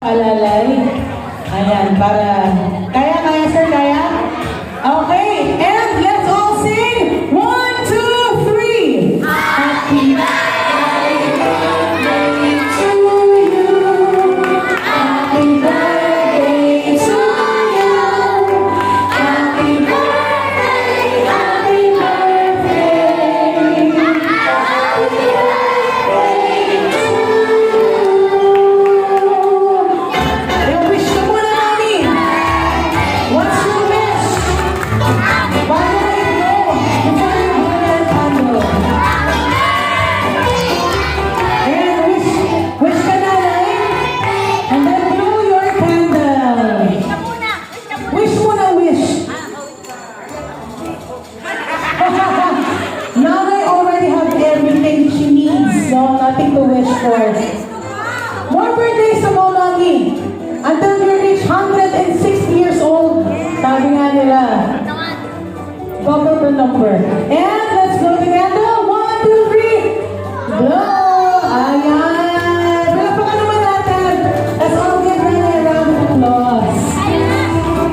Alalay. Ayan, para... Kaya, sir, kaya? Okay, and let's all sing! 1, 2, 3! Happy birthday to you! Happy birthday to you! Happy birthday, happy birthday! Happy birthday to you! Wish ka muna, Mami! What's your wish? Bago kayo, before you blow your candle. Ayan, wish ka na, right? And then blow your candle. Wish muna, wish. Nanay already have everything she needs, so nothing to wish for. More birthdays to go, Mami. Until you reach 160 years old, sabi nga nila, double the number.